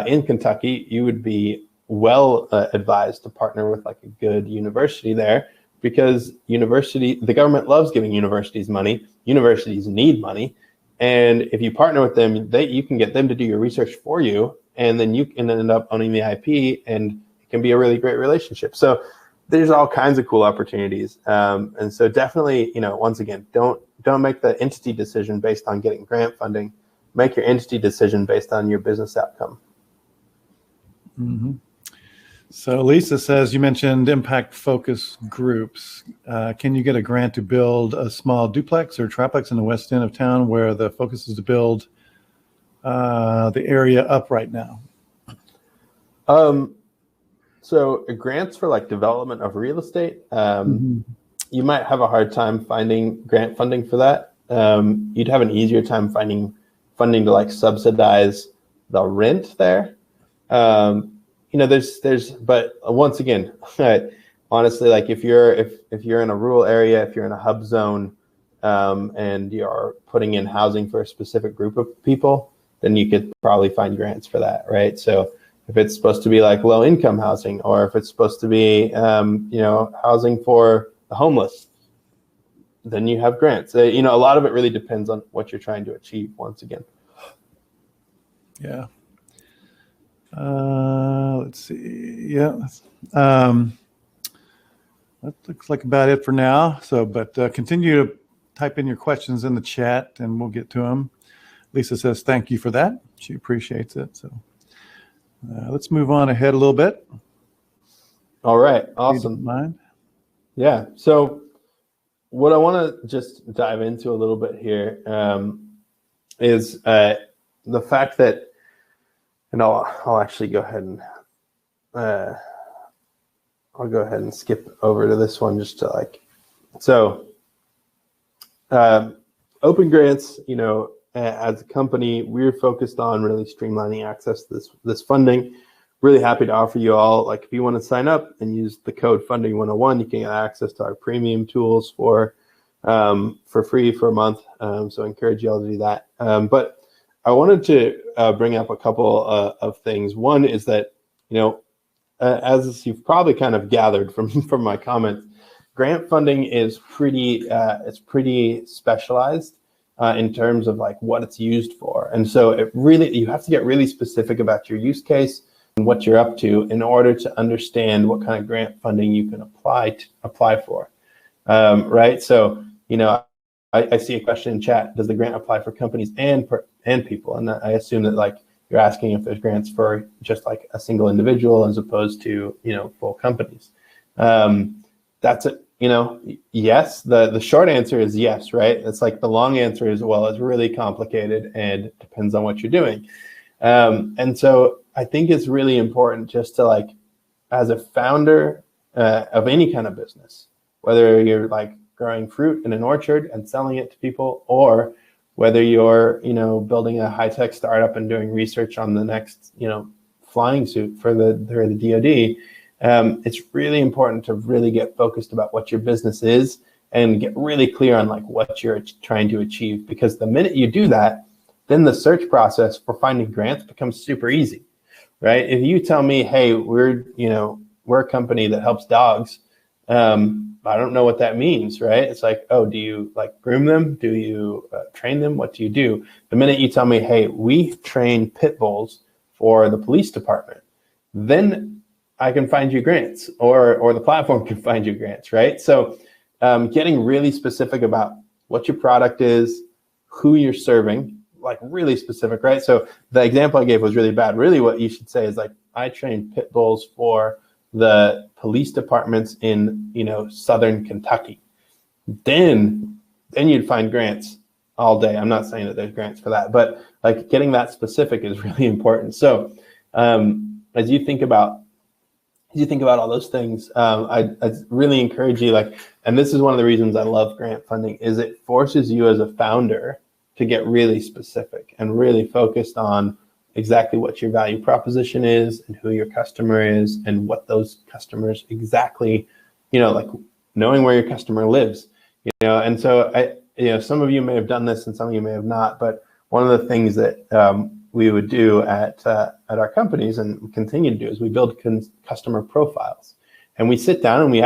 in Kentucky, you would be well advised to partner with like a good university there, because the government loves giving universities money. Universities need money. And if you partner with them, you can get them to do your research for you, and then you can end up owning the IP, and it can be a really great relationship. So there's all kinds of cool opportunities. And so definitely, once again, don't make the entity decision based on getting grant funding. Make your entity decision based on your business outcome. Mm-hmm. So Lisa says, you mentioned impact focus groups. Can you get a grant to build a small duplex or triplex in the west end of town where the focus is to build the area up right now? So grants for like development of real estate, you might have a hard time finding grant funding for that. You'd have an easier time finding funding to like subsidize the rent there. But once again, honestly, like if you're in a rural area, if you're in a hub zone, and you're putting in housing for a specific group of people, then you could probably find grants for that, right? So if it's supposed to be like low income housing, or if it's supposed to be, housing for the homeless, then you have grants. A lot of it really depends on what you're trying to achieve, once again. Yeah. Let's see. Yeah. That looks like about it for now. So, but continue to type in your questions in the chat and we'll get to them. Lisa says, thank you for that. She appreciates it. So let's move on ahead a little bit. All right. Awesome. Mind? Yeah. So what I want to just dive into a little bit here is the fact that, and I'll actually go ahead and I'll go ahead and skip over to this one just to OpenGrants, as a company, we're focused on really streamlining access to this funding. Really happy to offer you all, like if you want to sign up and use the code funding101, you can get access to our premium tools for free for a month. So I encourage you all to do that. But I wanted to bring up a couple of things. One is that, as you've probably kind of gathered from my comments, grant funding is pretty specialized in terms of like what it's used for. And so you have to get really specific about your use case and what you're up to in order to understand what kind of grant funding you can apply for. Right? So, I see a question in chat, does the grant apply for companies and people? And I assume that like you're asking if there's grants for just like a single individual as opposed to, full companies. That's it. Yes, the short answer is yes, right? It's like the long answer is, well, it's really complicated and it depends on what you're doing. And so I think it's really important just to like, as a founder of any kind of business, whether you're like growing fruit in an orchard and selling it to people, or whether you're, building a high-tech startup and doing research on the next, flying suit for the DoD, it's really important to really get focused about what your business is and get really clear on like what you're trying to achieve. Because the minute you do that, then the search process for finding grants becomes super easy, right? If you tell me, hey, we're a company that helps dogs, I don't know what that means, right? It's like, oh, do you like groom them? Do you train them? What do you do? The minute you tell me, hey, we train pit bulls for the police department, then I can find you grants, or the platform can find you grants, right? So getting really specific about what your product is, who you're serving, like really specific, right? So the example I gave was really bad. Really what you should say is like, I trained pit bulls for the police departments in, Southern Kentucky. Then you'd find grants all day. I'm not saying that there's grants for that, but like getting that specific is really important. So as you think about all those things, I really encourage you, like, and this is one of the reasons I love grant funding, is it forces you as a founder to get really specific and really focused on exactly what your value proposition is and who your customer is and what those customers exactly, like knowing where your customer lives, and so some of you may have done this and some of you may have not, but one of the things that we would do at our companies and continue to do is we build customer profiles, and we sit down and we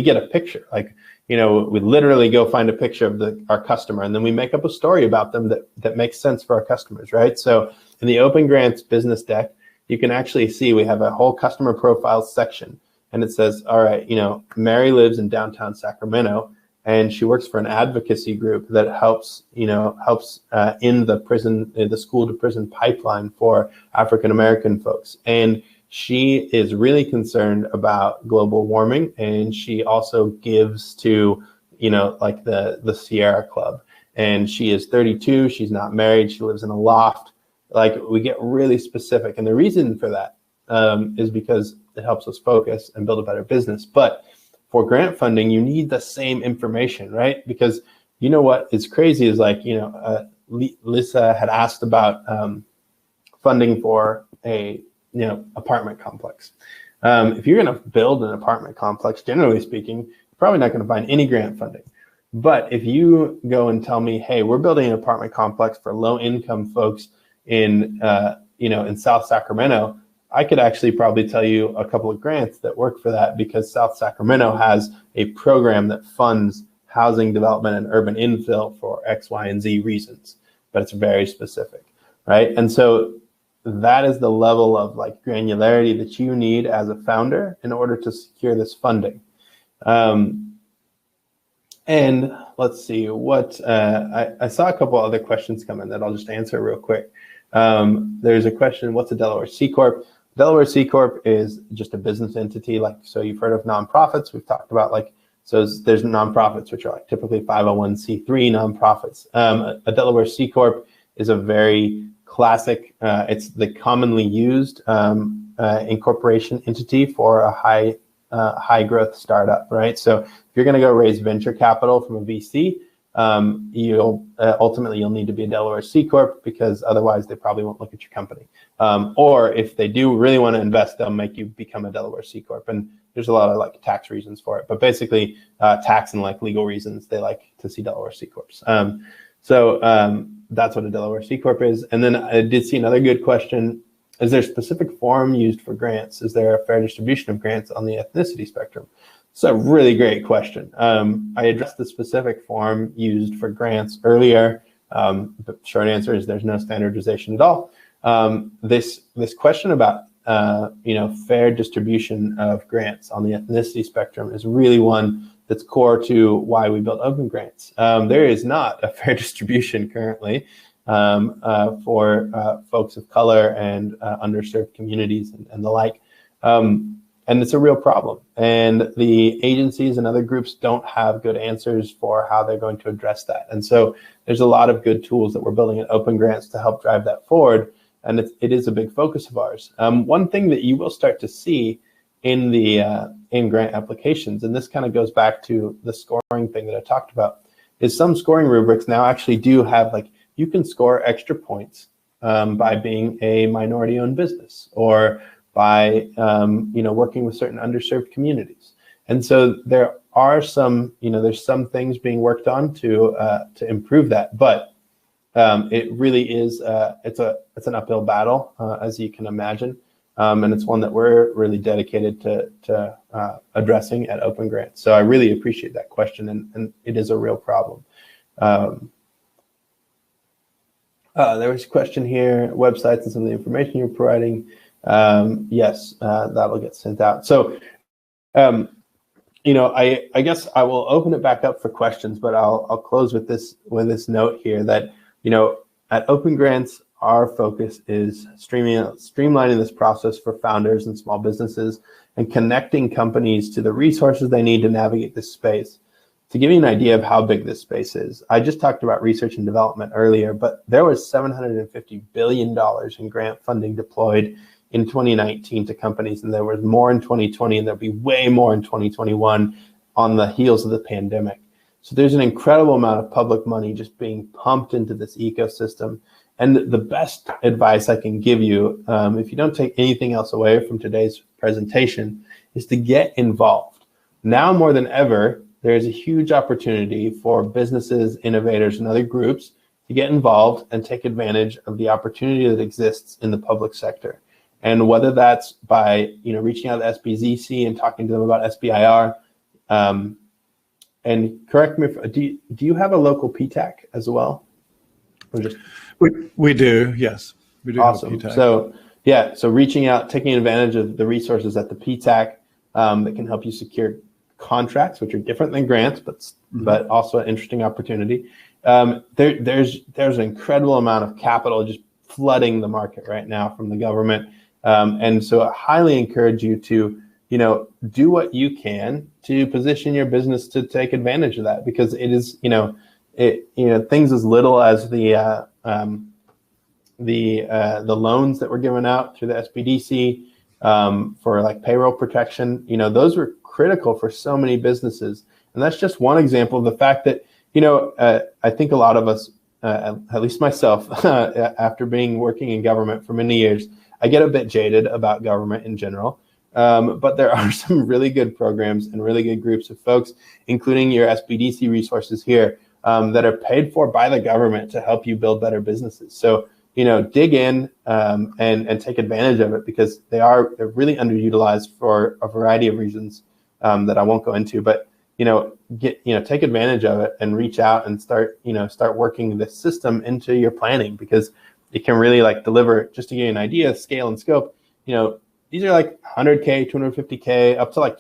get a picture, like, we literally go find a picture of our customer, and then we make up a story about them that makes sense for our customers, right? So in the Opengrants business deck, you can actually see we have a whole customer profiles section, and it says, all right, Mary lives in downtown Sacramento, and she works for an advocacy group that helps in the school to prison pipeline for African American folks. And she is really concerned about global warming, and she also gives to, like the Sierra Club. And she is 32, she's not married, she lives in a loft. Like, we get really specific. And the reason for that is because it helps us focus and build a better business. But for grant funding, you need the same information, right? Because what is crazy is, like, Lisa had asked about funding for a apartment complex. If you're going to build an apartment complex, generally speaking, you're probably not going to find any grant funding. But if you go and tell me, hey, we're building an apartment complex for low-income folks in South Sacramento, I could actually probably tell you a couple of grants that work for that, because South Sacramento has a program that funds housing development and urban infill for X, Y, and Z reasons, but it's very specific, right? And so that is the level of, like, granularity that you need as a founder in order to secure this funding. And let's see what, I saw a couple other questions come in that I'll just answer real quick. There's a question, what's a Delaware C Corp? Delaware C Corp is just a business entity. Like, so you've heard of nonprofits. We've talked about, like, so there's nonprofits, which are like typically 501c3 nonprofits. A Delaware C Corp is a very classic, it's the commonly used incorporation entity for a high growth startup, right? So if you're going to go raise venture capital from a VC, ultimately you'll need to be a Delaware C Corp, because otherwise they probably won't look at your company. Or if they do really want to invest, they'll make you become a Delaware C Corp. And there's a lot of, like, tax reasons for it, but basically tax and, like, legal reasons, they like to see Delaware C Corps. So that's what a Delaware C Corp is. And then I did see another good question. Is there a specific form used for grants? Is there a fair distribution of grants on the ethnicity spectrum? It's a really great question. I addressed the specific form used for grants earlier. The short answer is there's no standardization at all. This question about fair distribution of grants on the ethnicity spectrum is really one that's core to why we built Opengrants. There is not a fair distribution currently for folks of color and underserved communities and the like. And it's a real problem. And the agencies and other groups don't have good answers for how they're going to address that. And so there's a lot of good tools that we're building at Opengrants to help drive that forward. And it is a big focus of ours. One thing that you will start to see in grant applications, and this kind of goes back to the scoring thing that I talked about, is some scoring rubrics now actually do have, like, you can score extra points by being a minority-owned business, or by working with certain underserved communities. And so there are some, there's some things being worked on to improve that, but it really is it's an uphill battle, as you can imagine, and it's one that we're really dedicated to addressing at Opengrants. So I really appreciate that question, and it is a real problem. There was a question here: websites and some of the information you're providing. Yes, that'll get sent out. So, I guess I will open it back up for questions, but I'll close with this note here that At OpenGrants, our focus is streamlining this process for founders and small businesses and connecting companies to the resources they need to navigate this space. To give you an idea of how big this space is, I just talked about research and development earlier, but there was $750 billion in grant funding deployed in 2019 to companies, and there was more in 2020, and there'll be way more in 2021 on the heels of the pandemic. So there's an incredible amount of public money just being pumped into this ecosystem. And the best advice I can give you, if you don't take anything else away from today's presentation, is to get involved. Now more than ever, there's a huge opportunity for businesses, innovators, and other groups to get involved and take advantage of the opportunity that exists in the public sector. And whether that's by reaching out to SBZC and talking to them about SBIR, and correct me if do you have a local PTAC as well? Or just we do, yes, we do. Awesome. Have a PTAC. So reaching out, taking advantage of the resources at the PTAC that can help you secure contracts, which are different than grants, but also an interesting opportunity. There's an incredible amount of capital just flooding the market right now from the government, and so I highly encourage you to do what you can to position your business to take advantage of that, because it is things as little as the loans that were given out through the SBDC for like payroll protection. Those were critical for so many businesses, and that's just one example of the fact that I think a lot of us, at least myself, after working in government for many years, I get a bit jaded about government in general. But there are some really good programs and really good groups of folks, including your SBDC resources here, that are paid for by the government to help you build better businesses. So, dig in and take advantage of it, because they're really underutilized for a variety of reasons that I won't go into. But take advantage of it and reach out and start working this system into your planning, because it can really deliver. Just to give you an idea of scale and scope, these are like $100K, $250K, up to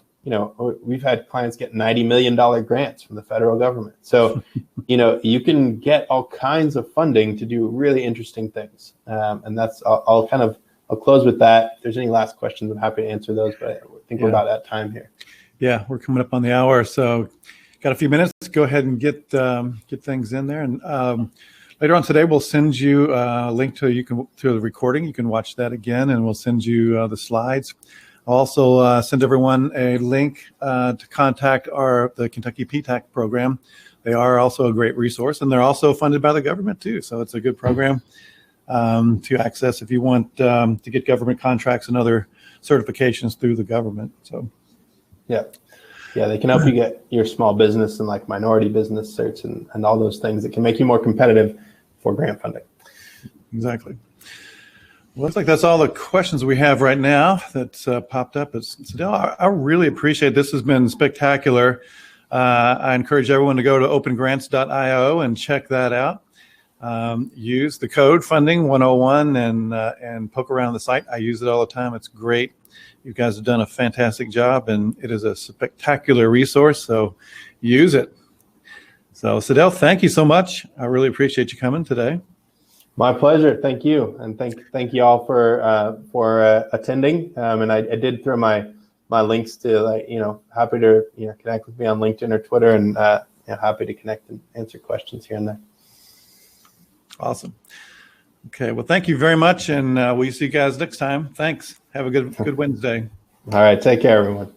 we've had clients get $90 million grants from the federal government. So, you can get all kinds of funding to do really interesting things. And that's, I'll close with that. If there's any last questions, I'm happy to answer those, but I think we're about at time here. Yeah, we're coming up on the hour. So got a few minutes. Go ahead and get things in there. And later on today, we'll send you a link to the recording. You can watch that again, and we'll send you the slides. I'll also send everyone a link to contact the Kentucky PTAC program. They are also a great resource, and they're also funded by the government too. So it's a good program to access if you want to get government contracts and other certifications through the government. So, yeah, they can help you get your small business and minority business certs and all those things that can make you more competitive for grant funding. Exactly. Well, looks like that's all the questions we have right now that's popped up. Sedale, I really appreciate it. This has been spectacular. I encourage everyone to go to opengrants.io and check that out. Use the code funding101 and poke around the site. I use it all the time. It's great. You guys have done a fantastic job, and it is a spectacular resource, so use it. So, Sedale, thank you so much. I really appreciate you coming today. My pleasure. Thank you, and thank you all for attending. And I did throw my links to happy to connect with me on LinkedIn or Twitter, and happy to connect and answer questions here and there. Awesome. Okay. Well, thank you very much, and we'll see you guys next time. Thanks. Have a good Wednesday. All right. Take care, everyone.